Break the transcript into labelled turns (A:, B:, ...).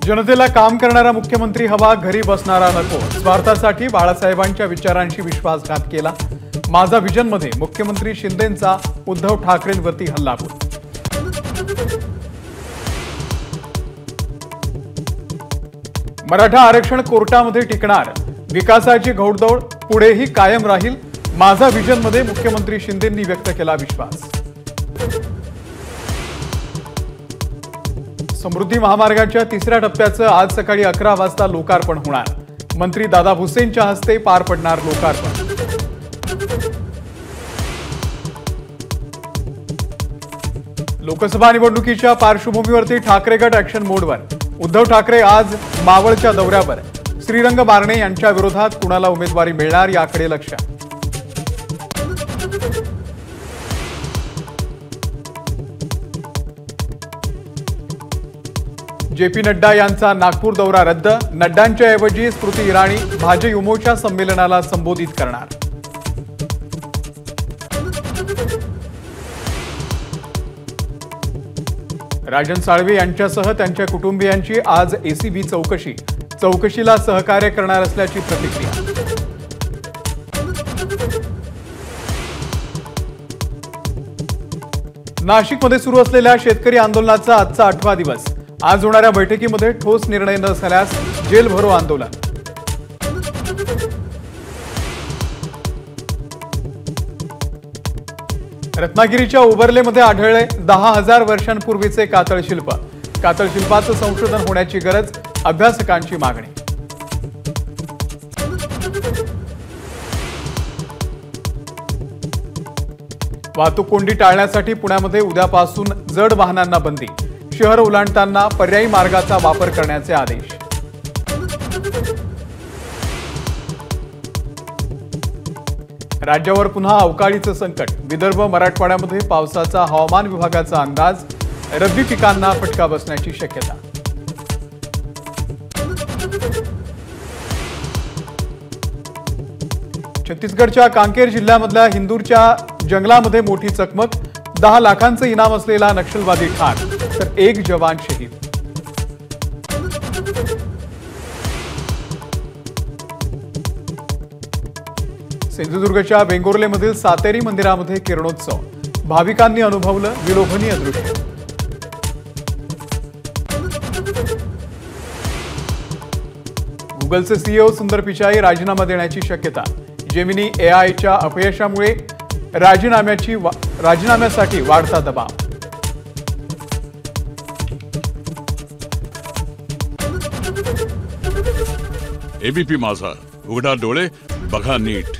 A: जनतेला काम करणारा मुख्यमंत्री हवा, घरी बसणारा नको। स्वार्थासाठी बाळासाहेबांच्या विचारांशी विश्वासघात केला। माझा विजन मध्ये मुख्यमंत्री शिंदेंचा उद्धव ठाकरेंवरती हल्लाबोल। मराठा आरक्षण कोर्टामध्ये टिकणार, विकासाची घोडदौड पुढेही कायम राहील। माझा विजन मध्ये मुख्यमंत्री शिंदेंनी व्यक्त केला विश्वास। समृद्धी महामार्गाच्या तिसऱ्या टप्प्याचं आज सकाळी 11 वाजता लोकार्पण होणार। मंत्री दादा भुसेंच्या हस्ते पार पडणार लोकार्पण। लोकसभा निवडणुकीच्या पार्श्वभूमीवरती ठाकरे गट ऍक्शन मोडवर। उद्धव ठाकरे आज मावळच्या दौऱ्यावर। श्रीरंग बारणे यांच्या विरोधात कुणाला उमेदवारी मिळणार याकडे लक्ष। जेपी नड्डा यांचा नागपूर दौरा रद्द। नड्डांच्या ऐवजी स्मृती इराणी भाजयुमोच्या संमेलनाला संबोधित करणार। राजन साळवे यांच्यासह त्यांच्या कुटुंबियांची आज एसीबी चौकशी। चौकशीला सहकार्य करणार असल्याची प्रतिक्रिया। नाशिकमध्ये सुरू असलेल्या शेतकरी आंदोलनाचा आजचा 8वा दिवस। आज होणाऱ्या बैठकीमध्ये ठोस निर्णय न झाल्यास जेल भरो आंदोलन। रत्नागिरीच्या उबर्लेमध्ये आढळले 10,000 वर्षांपूर्वीचे कातळ शिल्प। कातळ शिल्पाचं संशोधन होण्याची गरज, अभ्यासकांची मागणी। वाहतूक कोंडी टाळण्यासाठी पुण्यामध्ये उद्यापासून जड वाहनांना बंदी। शहर ओलांडताना पर्यायी मार्गाचा वापर करण्याचे आदेश। राज्यावर पुन्हा अवकाळीचं संकट। विदर्भ मराठवाड्यामध्ये पावसाचा हवामान विभागाचा अंदाज। रब्बी पिकांना फटका बसण्याची शक्यता। छत्तीसगडच्या कांकेर जिल्ह्यामधल्या हिंदूरच्या जंगलामध्ये मोठी चकमक। 10 लाखांचं इनाम असलेला नक्षलवादी ठार, तर 1 जवान शहीद। सिंधुदुर्गच्या वेंगुर्लेमधील सातेरी मंदिरामध्ये किरणोत्सव। भाविकांनी अनुभवलं विलोभनीय दृश्य। गुगलचे सीईओ सुंदर पिचाई राजीनामा देण्याची शक्यता। जेमिनी एआयच्या अपयशामुळे राजीनाम्यासाठी वाढता दबाव।
B: एबीपी माझा, उघडा डोळे बघा नीट।